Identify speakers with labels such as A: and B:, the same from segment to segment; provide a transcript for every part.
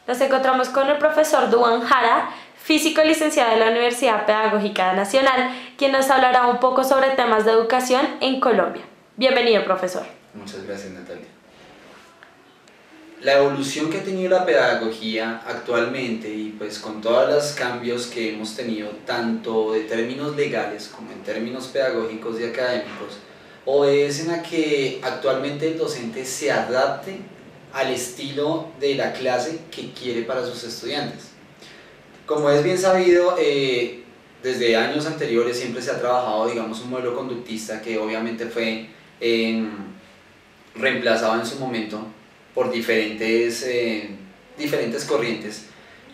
A: Nos encontramos con el profesor Duan Jara, físico licenciado de la Universidad Pedagógica Nacional, quien nos hablará un poco sobre temas de educación en Colombia. Bienvenido, profesor.
B: Muchas gracias, Natalia. La evolución que ha tenido la pedagogía actualmente y pues con todos los cambios que hemos tenido tanto de términos legales como en términos pedagógicos y académicos, obedece en a que actualmente el docente se adapte al estilo de la clase que quiere para sus estudiantes. Como es bien sabido, desde años anteriores siempre se ha trabajado, digamos, un modelo conductista que obviamente fue reemplazado en su momento por diferentes corrientes.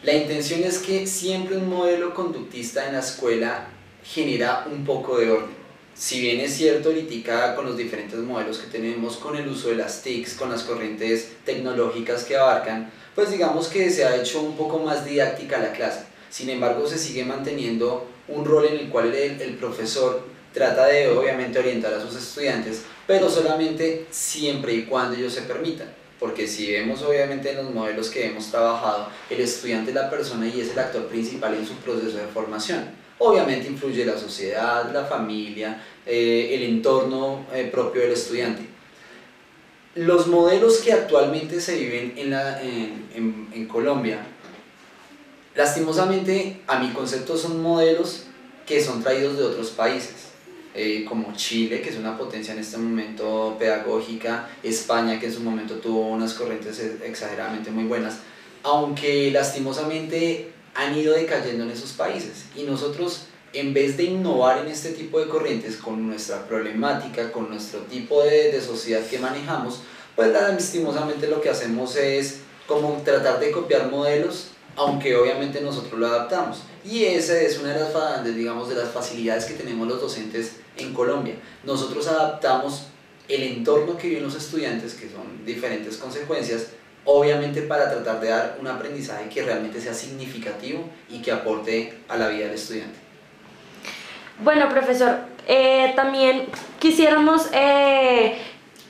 B: La intención es que siempre un modelo conductista en la escuela genera un poco de orden. Si bien es cierto, ahorita con los diferentes modelos que tenemos, con el uso de las TICs, con las corrientes tecnológicas que abarcan, pues digamos que se ha hecho un poco más didáctica la clase. Sin embargo, se sigue manteniendo un rol en el cual el profesor trata de obviamente orientar a sus estudiantes, pero solamente siempre y cuando ellos se permitan. Porque si vemos obviamente en los modelos que hemos trabajado, el estudiante es la persona y es el actor principal en su proceso de formación. Obviamente influye la sociedad, la familia, el entorno propio del estudiante. Los modelos que actualmente se viven en Colombia, lastimosamente a mi concepto son modelos que son traídos de otros países. Como Chile, que es una potencia en este momento pedagógica, España, que en su momento tuvo unas corrientes exageradamente muy buenas, aunque lastimosamente han ido decayendo en esos países, y nosotros, en vez de innovar en este tipo de corrientes con nuestra problemática, con nuestro tipo de sociedad que manejamos, pues lastimosamente lo que hacemos es como tratar de copiar modelos, aunque obviamente nosotros lo adaptamos. Y esa es una de las facilidades que tenemos los docentes en Colombia. Nosotros adaptamos el entorno que viven los estudiantes, que son diferentes consecuencias, obviamente para tratar de dar un aprendizaje que realmente sea significativo y que aporte a la vida del estudiante.
A: Bueno, profesor, también quisiéramos,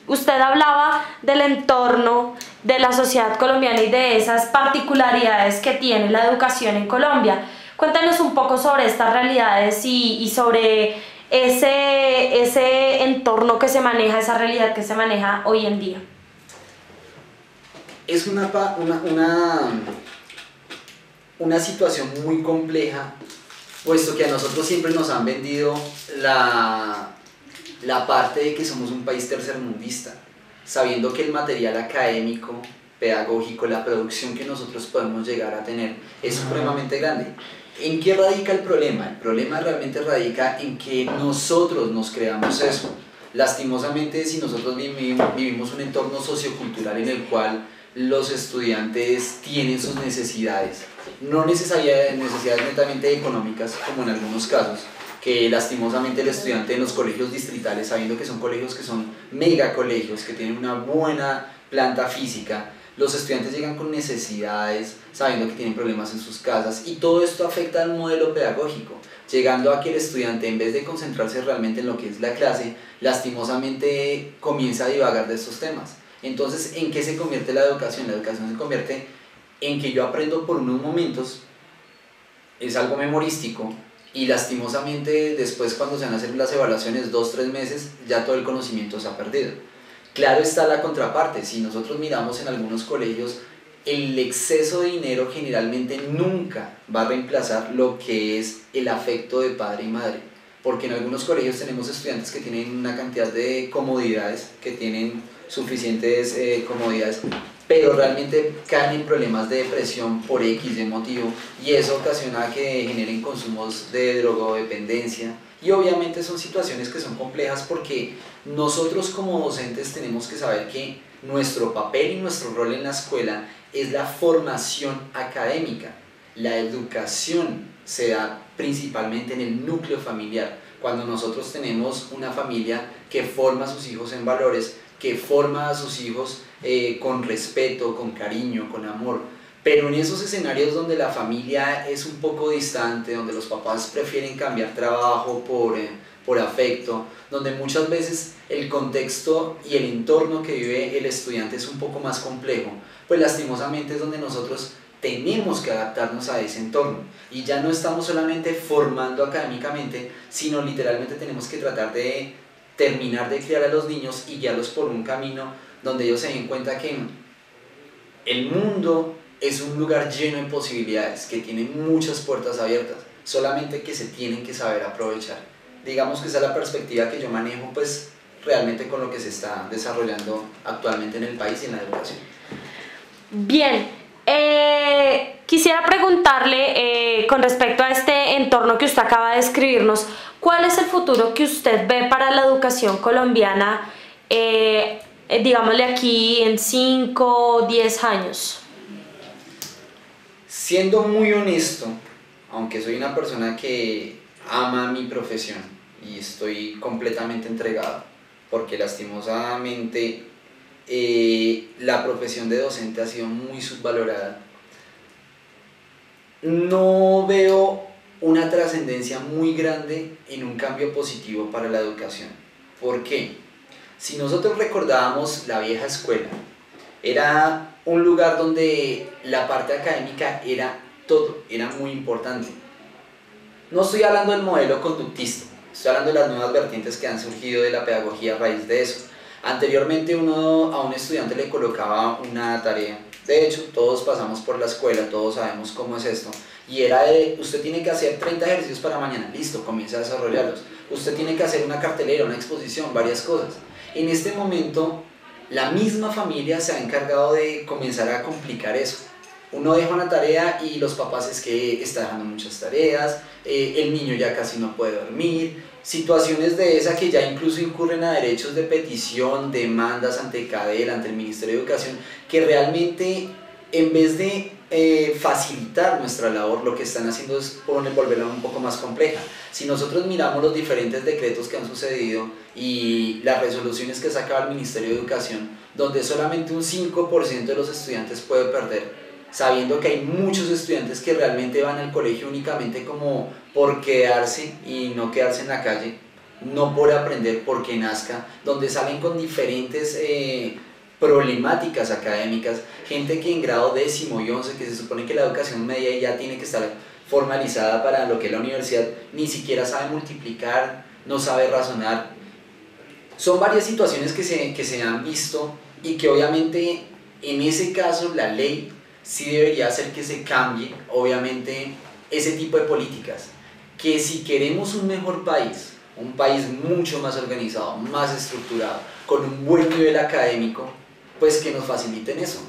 A: usted hablaba del entorno de la sociedad colombiana y de esas particularidades que tiene la educación en Colombia. Cuéntanos un poco sobre estas realidades y sobre ese entorno que se maneja, esa realidad que se maneja hoy en día.
B: Es una situación muy compleja, puesto que a nosotros siempre nos han vendido la parte de que somos un país tercermundista, sabiendo que el material académico, pedagógico, la producción que nosotros podemos llegar a tener es supremamente grande. ¿En qué radica el problema? El problema realmente radica en que nosotros nos creamos eso. Lastimosamente, si nosotros vivimos un entorno sociocultural en el cual los estudiantes tienen sus necesidades, no necesidades netamente económicas, como en algunos casos, que lastimosamente el estudiante en los colegios distritales, sabiendo que son colegios que son megacolegios, que tienen una buena planta física, los estudiantes llegan con necesidades, sabiendo que tienen problemas en sus casas, y todo esto afecta al modelo pedagógico, llegando a que el estudiante, en vez de concentrarse realmente en lo que es la clase, lastimosamente comienza a divagar de estos temas. Entonces, ¿en qué se convierte la educación? La educación se convierte en que yo aprendo por unos momentos, es algo memorístico, y lastimosamente después, cuando se van a hacer las evaluaciones, 2-3 meses, ya todo el conocimiento se ha perdido. Claro está la contraparte. Si nosotros miramos en algunos colegios, el exceso de dinero generalmente nunca va a reemplazar lo que es el afecto de padre y madre, porque en algunos colegios tenemos estudiantes que tienen una cantidad de comodidades, que tienen suficientes comodidades, pero realmente caen en problemas de depresión por X de motivo, y eso ocasiona que generen consumos de drogodependencia, y obviamente son situaciones que son complejas, porque nosotros como docentes tenemos que saber que nuestro papel y nuestro rol en la escuela es la formación académica. La educación se da principalmente en el núcleo familiar, cuando nosotros tenemos una familia que forma a sus hijos en valores, que forma a sus hijos con respeto, con cariño, con amor. Pero en esos escenarios donde la familia es un poco distante, donde los papás prefieren cambiar trabajo por afecto, donde muchas veces el contexto y el entorno que vive el estudiante es un poco más complejo, pues lastimosamente es donde nosotros tenemos que adaptarnos a ese entorno y ya no estamos solamente formando académicamente, sino literalmente tenemos que tratar de terminar de criar a los niños y guiarlos por un camino donde ellos se den cuenta que el mundo es un lugar lleno de posibilidades, que tiene muchas puertas abiertas, solamente que se tienen que saber aprovechar. Digamos que esa es la perspectiva que yo manejo pues realmente con lo que se está desarrollando actualmente en el país y en la educación.
A: Bien, quisiera preguntarle con respecto a este entorno que usted acaba de describirnos, ¿cuál es el futuro que usted ve para la educación colombiana, digámosle aquí en 5 o 10 años?
B: Siendo muy honesto, aunque soy una persona que ama mi profesión y estoy completamente entregado, porque lastimosamente la profesión de docente ha sido muy subvalorada, no veo una trascendencia muy grande en un cambio positivo para la educación. ¿Por qué? Si nosotros recordábamos la vieja escuela, era un lugar donde la parte académica era todo, era muy importante. No estoy hablando del modelo conductista, estoy hablando de las nuevas vertientes que han surgido de la pedagogía a raíz de eso. Anteriormente uno a un estudiante le colocaba una tarea, de hecho todos pasamos por la escuela, todos sabemos cómo es esto, y era de, usted tiene que hacer 30 ejercicios para mañana, listo, comienza a desarrollarlos. Usted tiene que hacer una cartelera, una exposición, varias cosas. En este momento la misma familia se ha encargado de comenzar a complicar eso. Uno deja una tarea y los papás es que está dejando muchas tareas, el niño ya casi no puede dormir, situaciones de esa que ya incluso incurren a derechos de petición, demandas ante CADEL, ante el Ministerio de Educación, que realmente en vez de facilitar nuestra labor, lo que están haciendo es volverla un poco más compleja. Si nosotros miramos los diferentes decretos que han sucedido y las resoluciones que sacaba el Ministerio de Educación, donde solamente un 5% de los estudiantes puede perder, sabiendo que hay muchos estudiantes que realmente van al colegio únicamente como por quedarse y no quedarse en la calle, no por aprender, porque nazca, donde salen con diferentes problemáticas académicas, gente que en grado 10º y 11, que se supone que la educación media ya tiene que estar formalizada para lo que es la universidad, ni siquiera sabe multiplicar, no sabe razonar. Son varias situaciones que se han visto y que obviamente en ese caso la ley sí debería hacer que se cambie, obviamente, ese tipo de políticas. Que si queremos un mejor país, un país mucho más organizado, más estructurado, con un buen nivel académico, pues que nos faciliten eso.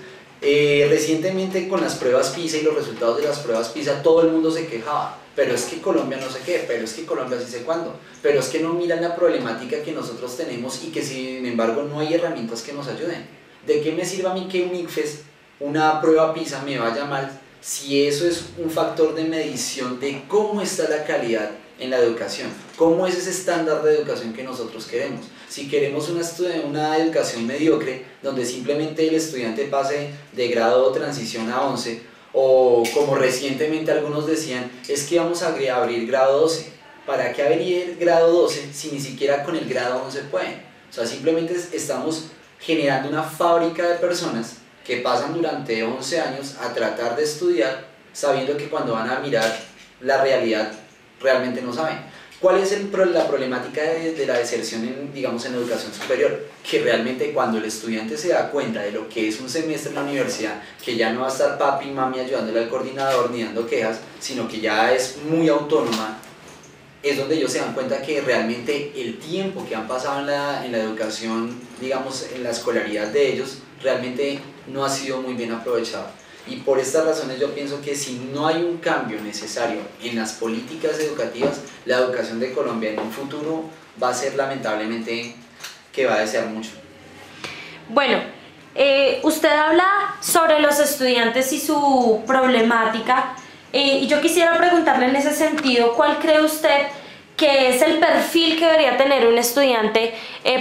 B: Recientemente con las pruebas PISA y los resultados de las pruebas PISA, todo el mundo se quejaba, pero es que Colombia no sé qué, pero es que Colombia sí sé cuándo, pero es que no miran la problemática que nosotros tenemos y que sin embargo no hay herramientas que nos ayuden. ¿De qué me sirve a mí que un ICFES, una prueba PISA me vaya mal, si eso es un factor de medición de cómo está la calidad en la educación? ¿Cómo es ese estándar de educación que nosotros queremos? Si queremos una educación mediocre, donde simplemente el estudiante pase de grado transición a 11, o como recientemente algunos decían, es que vamos a abrir grado 12. ¿Para qué abrir grado 12 si ni siquiera con el grado 11 pueden? O sea, simplemente estamos generando una fábrica de personas que pasan durante 11 años a tratar de estudiar sabiendo que cuando van a mirar la realidad realmente no saben. ¿Cuál es la problemática de la deserción en la educación superior? Que realmente cuando el estudiante se da cuenta de lo que es un semestre en la universidad, que ya no va a estar papi y mami ayudándole al coordinador ni dando quejas, sino que ya es muy autónoma, es donde ellos se dan cuenta que realmente el tiempo que han pasado en la educación, en la escolaridad de ellos, realmente no ha sido muy bien aprovechado. Y por estas razones yo pienso que si no hay un cambio necesario en las políticas educativas, la educación de Colombia en un futuro va a ser lamentablemente que va a desear mucho.
A: Bueno, usted habla sobre los estudiantes y su problemática, y yo quisiera preguntarle en ese sentido, ¿cuál cree usted que es el perfil que debería tener un estudiante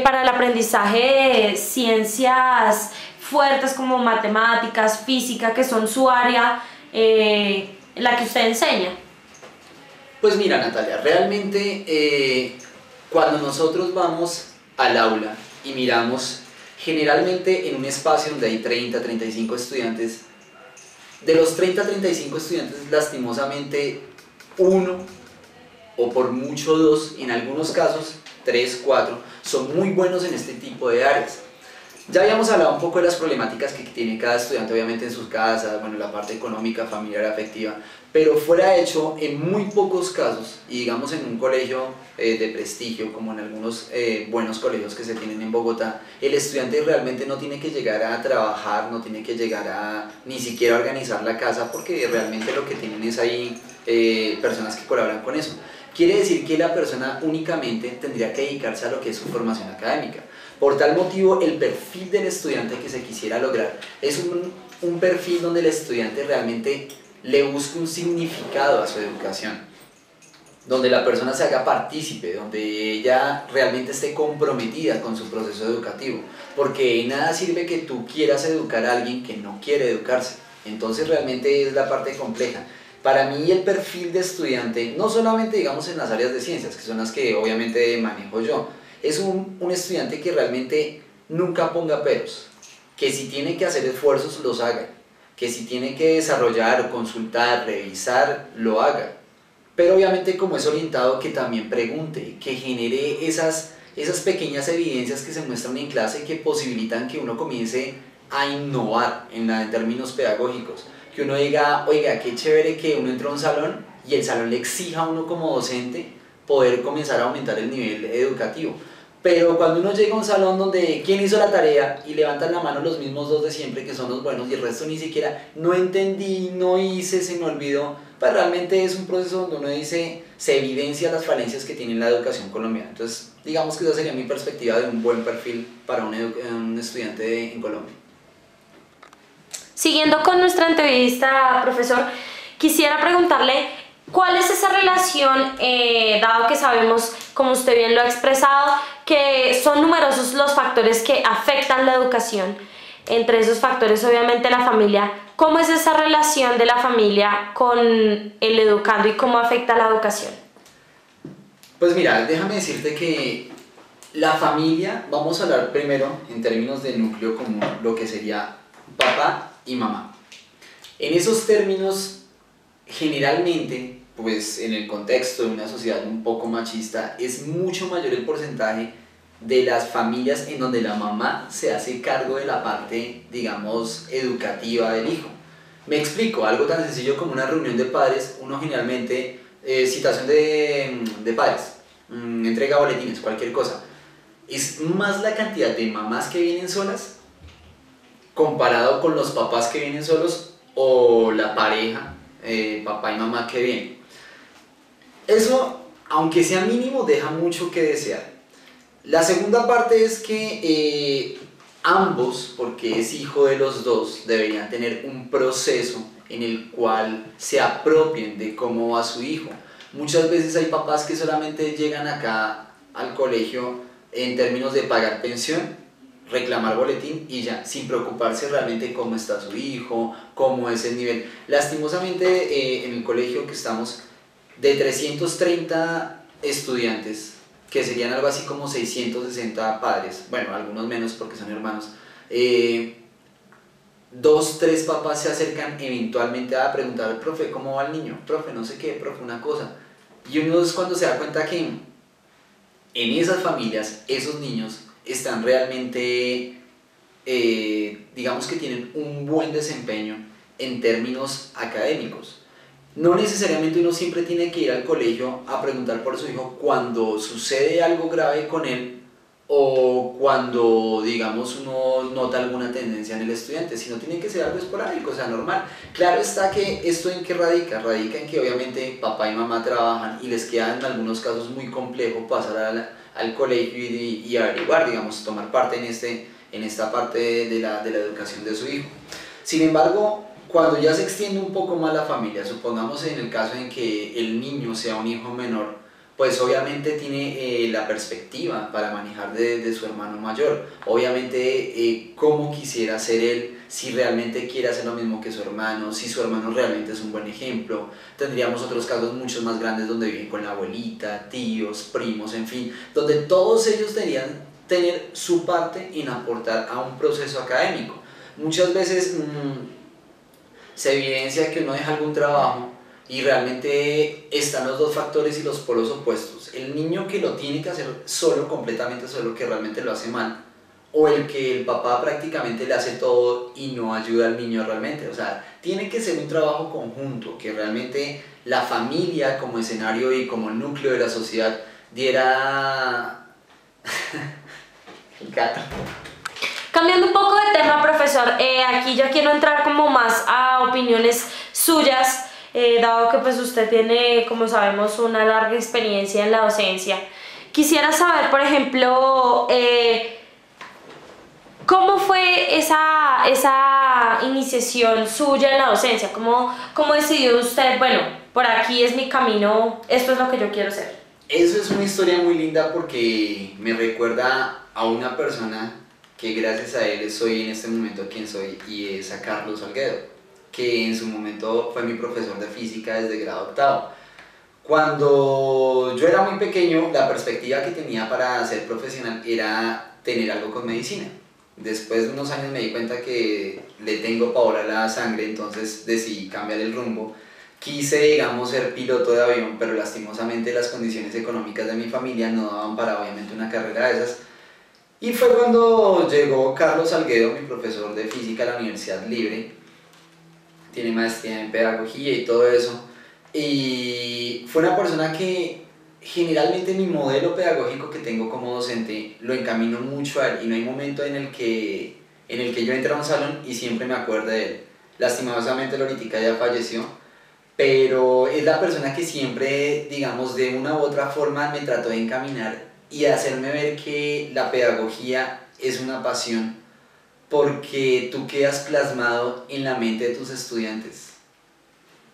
A: para el aprendizaje de ciencias fuertes como matemáticas, física, que son su área, la que usted enseña?
B: Pues mira, Natalia, realmente cuando nosotros vamos al aula y miramos, Generalmente en un espacio donde hay 30, 35 estudiantes, de los 30 a 35 estudiantes, lastimosamente uno o por mucho dos, en algunos casos 3, 4, son muy buenos en este tipo de áreas. Ya habíamos hablado un poco de las problemáticas que tiene cada estudiante, obviamente en sus casas, bueno, la parte económica, familiar, afectiva, pero fuera de hecho, en muy pocos casos, y digamos en un colegio de prestigio, como en algunos buenos colegios que se tienen en Bogotá, el estudiante realmente no tiene que llegar a trabajar, no tiene que llegar a ni siquiera organizar la casa, porque realmente lo que tienen es ahí personas que colaboran con eso. Quiere decir que la persona únicamente tendría que dedicarse a lo que es su formación académica. Por tal motivo, el perfil del estudiante que se quisiera lograr es un perfil donde el estudiante realmente le busque un significado a su educación, donde la persona se haga partícipe, donde ella realmente esté comprometida con su proceso educativo, porque de nada sirve que tú quieras educar a alguien que no quiere educarse. Entonces realmente es la parte compleja. Para mí el perfil de estudiante, no solamente digamos en las áreas de ciencias, que son las que obviamente manejo yo, es un estudiante que realmente nunca ponga peros, que si tiene que hacer esfuerzos los haga, que si tiene que desarrollar, consultar, revisar, lo haga, pero obviamente como es orientado que también pregunte, que genere esas pequeñas evidencias que se muestran en clase que posibilitan que uno comience a innovar en términos pedagógicos, que uno diga, oiga, qué chévere que uno entra a un salón y el salón le exija a uno como docente poder comenzar a aumentar el nivel educativo. Pero cuando uno llega a un salón donde ¿quién hizo la tarea? Y levantan la mano los mismos dos de siempre, que son los buenos, y el resto ni siquiera, no entendí, no hice, se me olvidó, pues realmente es un proceso donde uno dice, se evidencia las falencias que tiene la educación colombiana. Entonces, digamos que esa sería mi perspectiva de un buen perfil para un estudiante en Colombia.
A: Siguiendo con nuestra entrevista, profesor, quisiera preguntarle cuál es esa relación, dado que sabemos, como usted bien lo ha expresado, que son numerosos los factores que afectan la educación. Entre esos factores, obviamente, la familia. ¿Cómo es esa relación de la familia con el educando y cómo afecta la educación?
B: Pues mira, déjame decirte que la familia, vamos a hablar primero en términos de núcleo común, lo que sería papá y mamá. En esos términos, generalmente, pues en el contexto de una sociedad un poco machista, es mucho mayor el porcentaje de las familias en donde la mamá se hace cargo de la parte, digamos, educativa del hijo. Me explico, algo tan sencillo como una reunión de padres, uno generalmente, citación de padres, entrega boletines, cualquier cosa. Es más la cantidad de mamás que vienen solas comparado con los papás que vienen solos o la pareja, papá y mamá que vienen. Eso, aunque sea mínimo, deja mucho que desear. La segunda parte es que ambos, porque es hijo de los dos, deberían tener un proceso en el cual se apropien de cómo va su hijo. Muchas veces hay papás que solamente llegan acá al colegio en términos de pagar pensión, reclamar boletín y ya, sin preocuparse realmente cómo está su hijo, cómo es el nivel. Lastimosamente en el colegio que estamos, de 330 estudiantes, que serían algo así como 660 padres, bueno, algunos menos porque son hermanos, 2, 3 papás se acercan eventualmente a preguntar al profe, ¿cómo va el niño? Profe, no sé qué, profe, una cosa. Y uno es cuando se da cuenta que en esas familias, esos niños están realmente, digamos que tienen un buen desempeño en términos académicos. No necesariamente uno siempre tiene que ir al colegio a preguntar por su hijo cuando sucede algo grave con él o cuando, digamos, uno nota alguna tendencia en el estudiante, sino tiene que ser algo esporádico, o sea, normal. Claro está que esto en qué radica, radica en que obviamente papá y mamá trabajan y les queda en algunos casos muy complejo pasar al colegio y averiguar, digamos, tomar parte en esta parte de la educación de su hijo. Sin embargo, cuando ya se extiende un poco más la familia, supongamos en el caso en que el niño sea un hijo menor, pues obviamente tiene la perspectiva para manejar de su hermano mayor. Obviamente cómo quisiera ser él, si realmente quiere hacer lo mismo que su hermano, si su hermano realmente es un buen ejemplo. Tendríamos otros casos mucho más grandes donde viven con la abuelita, tíos, primos, en fin, donde todos ellos tener su parte en aportar a un proceso académico. Muchas veces se evidencia que uno deja algún trabajo y realmente están los dos factores y los polos opuestos. El niño que lo tiene que hacer solo, completamente solo, que realmente lo hace mal, o el que el papá prácticamente le hace todo y no ayuda al niño realmente. O sea, tiene que ser un trabajo conjunto, que realmente la familia como escenario y como núcleo de la sociedad diera... el gato.
A: Cambiando un poco de tema, profesor, aquí yo quiero entrar como más a opiniones suyas, dado que pues usted tiene, como sabemos, una larga experiencia en la docencia. Quisiera saber, por ejemplo, ¿cómo fue esa iniciación suya en la docencia? ¿Cómo decidió usted, bueno, por aquí es mi camino, esto es lo que yo quiero hacer?
B: Eso es una historia muy linda porque me recuerda a una persona que gracias a él soy en este momento quien soy, y es a Carlos Salguedo, que en su momento fue mi profesor de física desde grado octavo. Cuando yo era muy pequeño, la perspectiva que tenía para ser profesional era tener algo con medicina. Después de unos años me di cuenta que le tengo pavor a la sangre, entonces decidí cambiar el rumbo. Quise, digamos, ser piloto de avión, pero lastimosamente las condiciones económicas de mi familia no daban para obviamente una carrera de esas. Y fue cuando llegó Carlos Salguedo, mi profesor de física a la Universidad Libre. Tiene maestría en pedagogía y todo eso. Y fue una persona que generalmente mi modelo pedagógico que tengo como docente lo encamino mucho a él, y no hay momento en el que yo entre a un salón y siempre me acuerdo de él. Lastimosamente Loritica ya falleció, pero es la persona que siempre, digamos, de una u otra forma me trató de encaminar y hacerme ver que la pedagogía es una pasión, porque tú quedas plasmado en la mente de tus estudiantes.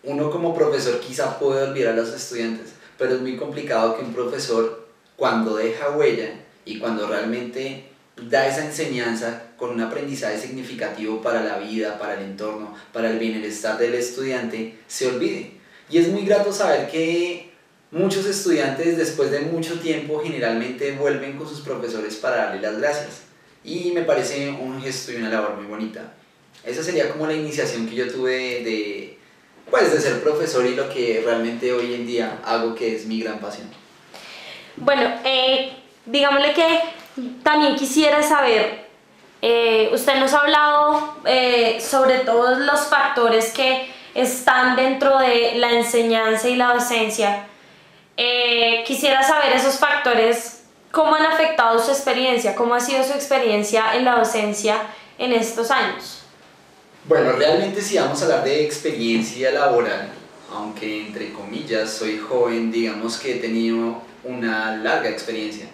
B: Uno como profesor quizá puede olvidar a los estudiantes, pero es muy complicado que un profesor, cuando deja huella y cuando realmente da esa enseñanza con un aprendizaje significativo para la vida, para el entorno, para el bienestar del estudiante, se olvide. Y es muy grato saber que muchos estudiantes después de mucho tiempo generalmente vuelven con sus profesores para darle las gracias. Y me parece un gesto y una labor muy bonita. Esa sería como la iniciación que yo tuve de ser profesor y lo que realmente hoy en día hago, que es mi gran pasión.
A: Bueno, digámosle que también quisiera saber, usted nos ha hablado sobre todos los factores que están dentro de la enseñanza y la docencia. Quisiera saber esos factores, ¿cómo han afectado su experiencia? ¿Cómo ha sido su experiencia en la docencia en estos años?
B: Bueno, realmente si vamos a hablar de experiencia laboral, aunque entre comillas soy joven, digamos que he tenido una larga experiencia.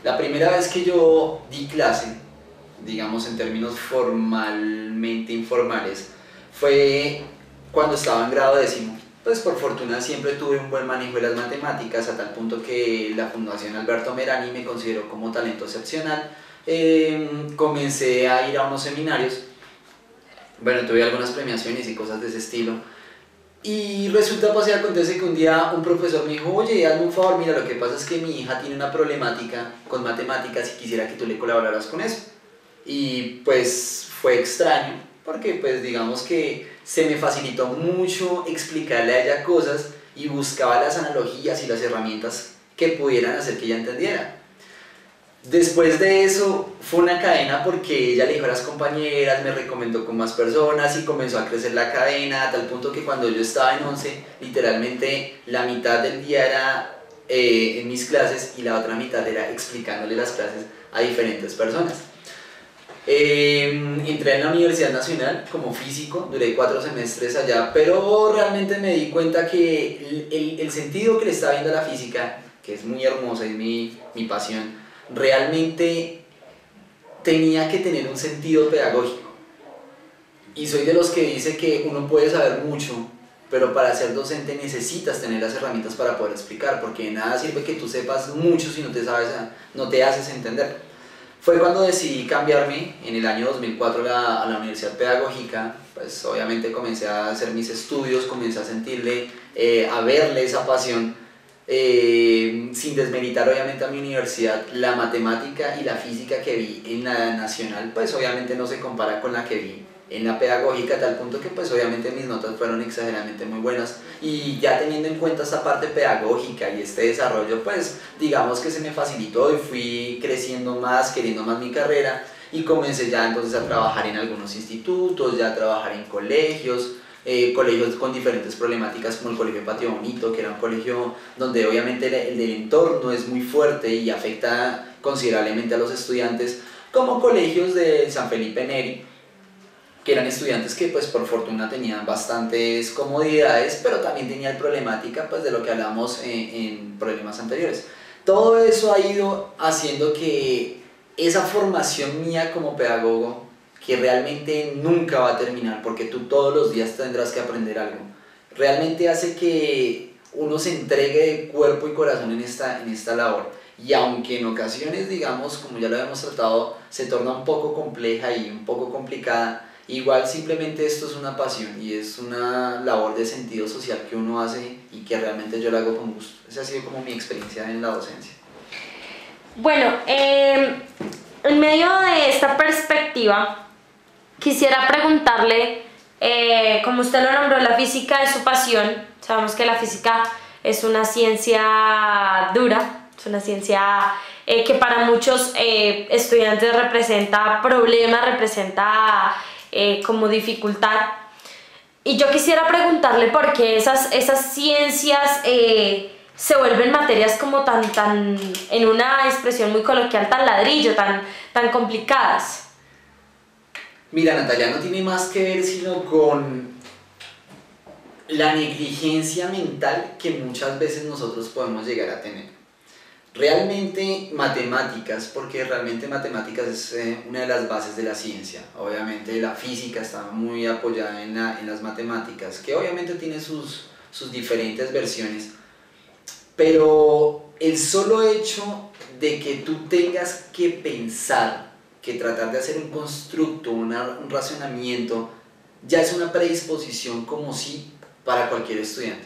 B: La primera vez que yo di clase, digamos en términos formalmente informales, fue cuando estaba en grado décimo. Pues por fortuna siempre tuve un buen manejo de las matemáticas, a tal punto que la Fundación Alberto Merani me consideró como talento excepcional. Comencé a ir a unos seminarios. Bueno, tuve algunas premiaciones y cosas de ese estilo. Y resulta, pues, y acontece que un día un profesor me dijo: oye, hazme un favor, mira, lo que pasa es que mi hija tiene una problemática con matemáticas y quisiera que tú le colaboraras con eso. Y pues fue extraño, porque pues digamos que se me facilitó mucho explicarle a ella cosas y buscaba las analogías y las herramientas que pudieran hacer que ella entendiera. Después de eso fue una cadena, porque ella le dijo a las compañeras, me recomendó con más personas y comenzó a crecer la cadena, a tal punto que cuando yo estaba en 11, literalmente la mitad del día era en mis clases y la otra mitad era explicándole las clases a diferentes personas. Entré en la Universidad Nacional como físico, duré 4 semestres allá, pero realmente me di cuenta que el sentido que le estaba viendo a la física, que es muy hermosa y mi pasión, realmente tenía que tener un sentido pedagógico. Y soy de los que dice que uno puede saber mucho, pero para ser docente necesitas tener las herramientas para poder explicar, porque de nada sirve que tú sepas mucho si no te haces entender. Fue cuando decidí cambiarme en el año 2004 a la Universidad Pedagógica. Pues obviamente comencé a hacer mis estudios, comencé a sentirle, a verle esa pasión. sin desmeritar obviamente a mi universidad, la matemática y la física que vi en la nacional, pues obviamente no se compara con la que vi en la pedagógica, a tal punto que pues obviamente mis notas fueron exageradamente muy buenas, y ya teniendo en cuenta esta parte pedagógica y este desarrollo, pues digamos que se me facilitó y fui creciendo más, queriendo más mi carrera, y comencé ya entonces a trabajar en algunos institutos, ya a trabajar en colegios, colegios con diferentes problemáticas, como el Colegio Patio Bonito, que era un colegio donde obviamente el entorno es muy fuerte y afecta considerablemente a los estudiantes, como colegios de San Felipe Neri, que eran estudiantes que pues por fortuna tenían bastantes comodidades, pero también tenían problemática pues de lo que hablamos en problemas anteriores. Todo eso ha ido haciendo que esa formación mía como pedagogo, que realmente nunca va a terminar porque tú todos los días tendrás que aprender algo, realmente hace que uno se entregue de cuerpo y corazón en esta labor. Y aunque en ocasiones, digamos, como ya lo habíamos tratado, se torna un poco compleja y un poco complicada, igual simplemente esto es una pasión y es una labor de sentido social que uno hace y que realmente yo la hago con gusto. Esa ha sido como mi experiencia en la docencia.
A: Bueno, en medio de esta perspectiva, quisiera preguntarle, como usted lo nombró, la física es su pasión. Sabemos que la física es una ciencia dura, es una ciencia que para muchos estudiantes representa problemas, representa como dificultad. Y yo quisiera preguntarle por qué esas ciencias se vuelven materias como tan, en una expresión muy coloquial, tan ladrillo, tan complicadas.
B: Mira, Natalia, no tiene más que ver sino con la negligencia mental que muchas veces nosotros podemos llegar a tener. Realmente matemáticas, porque realmente matemáticas es una de las bases de la ciencia. Obviamente la física está muy apoyada en las matemáticas, que obviamente tiene sus diferentes versiones, pero el solo hecho de que tú tengas que pensar, que tratar de hacer un constructo, un razonamiento, ya es una predisposición como si para cualquier estudiante.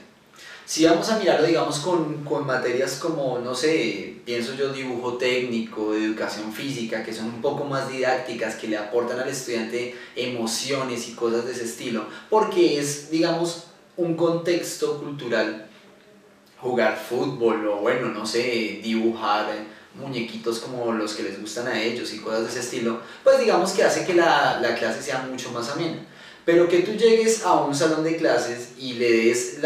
B: Si vamos a mirarlo, digamos, con materias como, no sé, pienso yo, dibujo técnico, educación física, que son un poco más didácticas, que le aportan al estudiante emociones y cosas de ese estilo, porque es, digamos, un contexto cultural, jugar fútbol o, bueno, no sé, dibujar muñequitos como los que les gustan a ellos y cosas de ese estilo, pues digamos que hace que la clase sea mucho más amena. Pero que tú llegues a un salón de clases y le des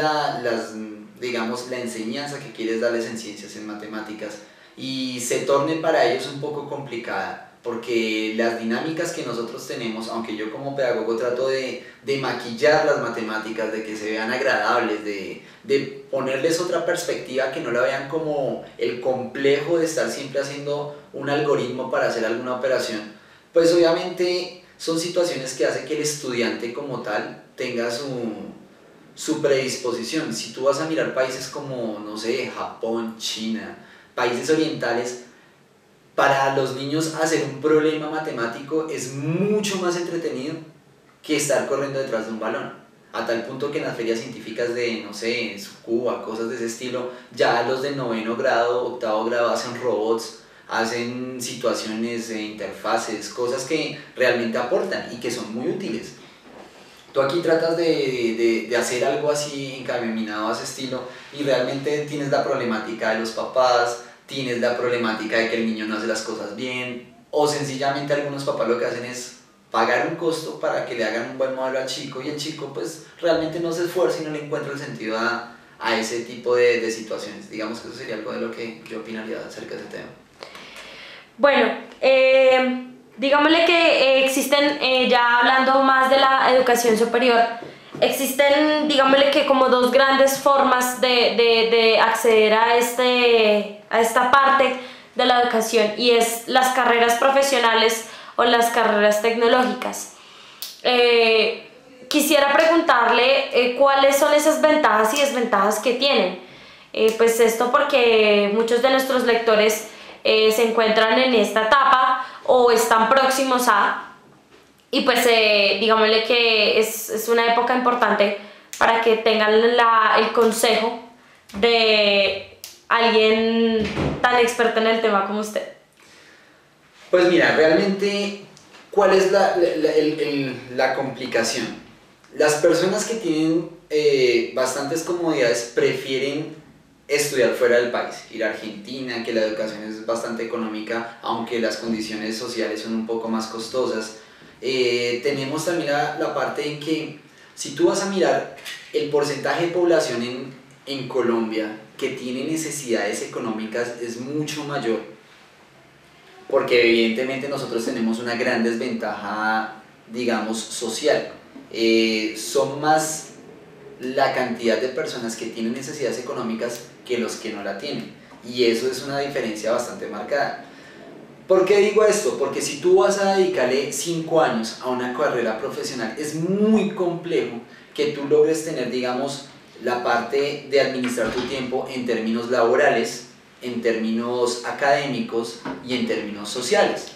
B: digamos, la enseñanza que quieres darles en ciencias, en matemáticas, y se torne para ellos un poco complicada, porque las dinámicas que nosotros tenemos, aunque yo como pedagogo trato de maquillar las matemáticas, de que se vean agradables, de ponerles otra perspectiva, que no la vean como el complejo de estar siempre haciendo un algoritmo para hacer alguna operación, pues obviamente son situaciones que hacen que el estudiante como tal tenga su predisposición. Si tú vas a mirar países como, no sé, Japón, China, países orientales, para los niños hacer un problema matemático es mucho más entretenido que estar corriendo detrás de un balón. A tal punto que en las ferias científicas de, no sé, Cuba, cosas de ese estilo, ya los de 9º grado, 8º grado hacen robots, hacen situaciones de interfaces, cosas que realmente aportan y que son muy útiles. Tú aquí tratas de hacer algo así encaminado a ese estilo y realmente tienes la problemática de los papás, tienes la problemática de que el niño no hace las cosas bien, o sencillamente algunos papás lo que hacen es pagar un costo para que le hagan un buen modelo al chico, y el chico pues realmente no se esfuerza y no le encuentra el sentido a ese tipo de situaciones. Digamos que eso sería algo de lo que yo opinaría acerca de ese tema.
A: Bueno, digámosle que existen, ya hablando más de la educación superior, existen, digámosle que como dos grandes formas de acceder a esta parte de la educación, y es las carreras profesionales o las carreras tecnológicas. Quisiera preguntarle cuáles son esas ventajas y desventajas que tienen. Pues esto porque muchos de nuestros lectores se encuentran en esta etapa o están próximos a, y pues digámosle que es una época importante para que tengan el consejo de alguien tan experto en el tema como usted?
B: Pues mira, realmente, ¿cuál es la complicación? Las personas que tienen bastantes comodidades prefieren estudiar fuera del país, ir a Argentina, que la educación es bastante económica, aunque las condiciones sociales son un poco más costosas. Tenemos también la parte en que si tú vas a mirar el porcentaje de población en Colombia que tiene necesidades económicas es mucho mayor, porque evidentemente nosotros tenemos una gran desventaja, digamos, social. Son más la cantidad de personas que tienen necesidades económicas que los que no la tienen, y eso es una diferencia bastante marcada. ¿Por qué digo esto? Porque si tú vas a dedicarle 5 años a una carrera profesional, es muy complejo que tú logres tener, digamos, la parte de administrar tu tiempo en términos laborales, en términos académicos y en términos sociales.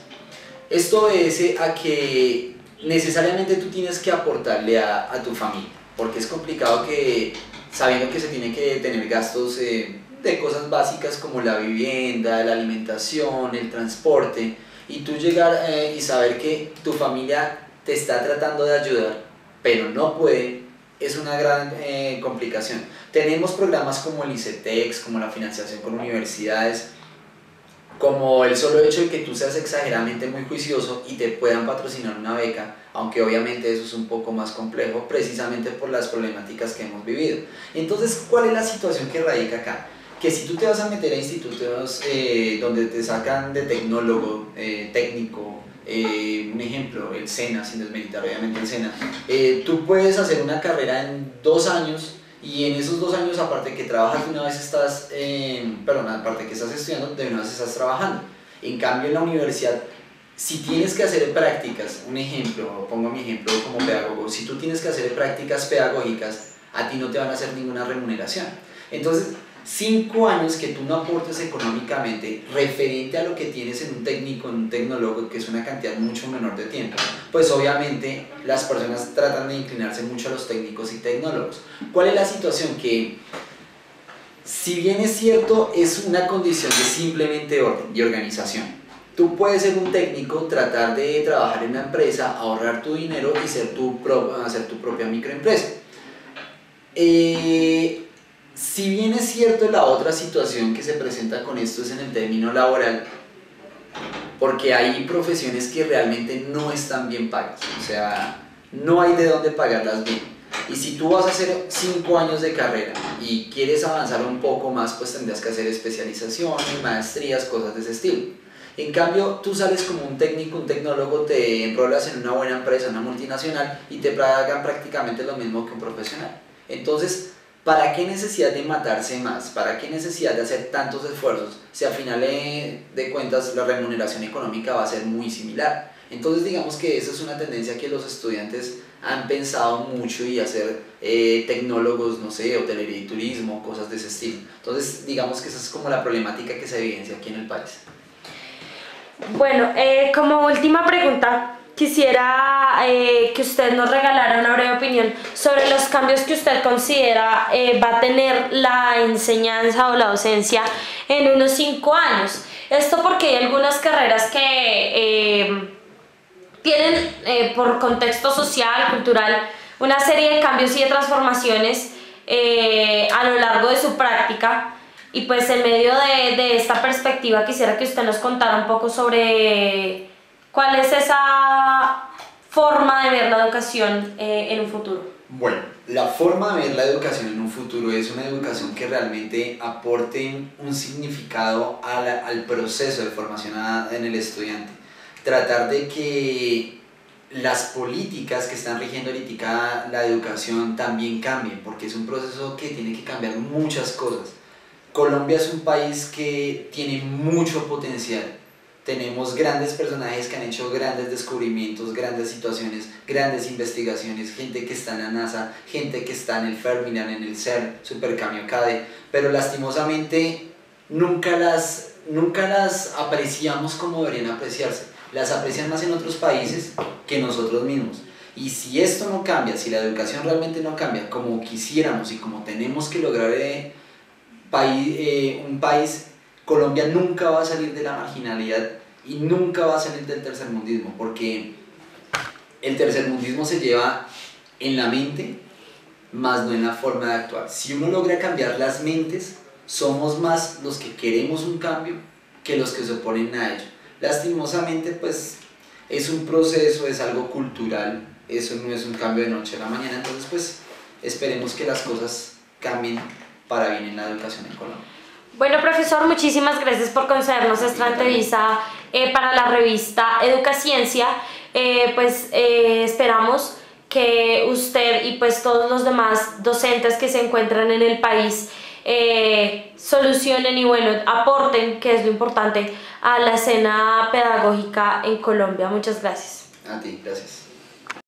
B: Esto obedece a que necesariamente tú tienes que aportarle a tu familia, porque es complicado que, sabiendo que se tiene que tener gastos de cosas básicas como la vivienda, la alimentación, el transporte, y tú llegar y saber que tu familia te está tratando de ayudar, pero no puede, es una gran complicación. Tenemos programas como el ICETEX, como la financiación con universidades, como el solo hecho de que tú seas exageradamente muy juicioso y te puedan patrocinar una beca, aunque obviamente eso es un poco más complejo, precisamente por las problemáticas que hemos vivido. Entonces, ¿cuál es la situación que radica acá? Que si tú te vas a meter a institutos donde te sacan de tecnólogo, técnico, un ejemplo, el SENA, sin desmeritar obviamente el SENA, tú puedes hacer una carrera en 2 años, y en esos 2 años, aparte que trabajas, de una vez estás, aparte que estás estudiando, de una vez estás trabajando. En cambio, en la universidad, si tienes que hacer prácticas, un ejemplo, pongo mi ejemplo como pedagogo, si tú tienes que hacer prácticas pedagógicas, a ti no te van a hacer ninguna remuneración. Entonces, 5 años que tú no aportes económicamente referente a lo que tienes en un técnico, en un tecnólogo, que es una cantidad mucho menor de tiempo, pues obviamente las personas tratan de inclinarse mucho a los técnicos y tecnólogos. ¿Cuál es la situación? Que si bien es cierto, es una condición de simplemente orden y organización. Tú puedes ser un técnico, tratar de trabajar en una empresa, ahorrar tu dinero y hacer tu propia microempresa. Si bien es cierto, la otra situación que se presenta con esto es en el término laboral, porque hay profesiones que realmente no están bien pagas, o sea, no hay de dónde pagarlas bien. Y si tú vas a hacer 5 años de carrera y quieres avanzar un poco más, pues tendrás que hacer especializaciones, maestrías, cosas de ese estilo. En cambio, tú sales como un técnico, un tecnólogo, te enrolas en una buena empresa, una multinacional, y te pagan prácticamente lo mismo que un profesional. Entonces, ¿para qué necesidad de matarse más? ¿Para qué necesidad de hacer tantos esfuerzos? Si al final de cuentas la remuneración económica va a ser muy similar. Entonces digamos que esa es una tendencia que los estudiantes han pensado mucho, y hacer tecnólogos, no sé, hotelería y turismo, cosas de ese estilo. Entonces digamos que esa es como la problemática que se evidencia aquí en el país.
A: Bueno, como última pregunta, quisiera que usted nos regalara una breve opinión sobre los cambios que usted considera va a tener la enseñanza o la docencia en unos 5 años. Esto porque hay algunas carreras que tienen por contexto social, cultural, una serie de cambios y de transformaciones a lo largo de su práctica. Y pues en medio de esta perspectiva quisiera que usted nos contara un poco sobre cuál es esa forma de ver la educación en un futuro.
B: Bueno, la forma de ver la educación en un futuro es una educación que realmente aporte un significado al proceso de formación en el estudiante. Tratar de que las políticas que están rigiendo ahorita la educación también cambien, porque es un proceso que tiene que cambiar muchas cosas. Colombia es un país que tiene mucho potencial. Tenemos grandes personajes que han hecho grandes descubrimientos, grandes situaciones, grandes investigaciones, gente que está en la NASA, gente que está en el Fermilab, en el CERN, Supercamiocade, pero lastimosamente nunca las apreciamos como deberían apreciarse. Las aprecian más en otros países que nosotros mismos. Y si esto no cambia, si la educación realmente no cambia como quisiéramos y como tenemos que lograr un país, Colombia nunca va a salir de la marginalidad y nunca va a salir del tercermundismo, porque el tercermundismo se lleva en la mente, más no en la forma de actuar. Si uno logra cambiar las mentes, somos más los que queremos un cambio que los que se oponen a ello. Lastimosamente, pues es un proceso, es algo cultural, eso no es un cambio de noche a la mañana, entonces pues esperemos que las cosas cambien para bien en la educación en Colombia.
A: Bueno, profesor, muchísimas gracias por concedernos esta entrevista para la revista Educaciencia. Esperamos que usted y pues todos los demás docentes que se encuentran en el país solucionen y bueno, aporten, que es lo importante, a la escena pedagógica en Colombia. Muchas gracias.
B: A ti, gracias.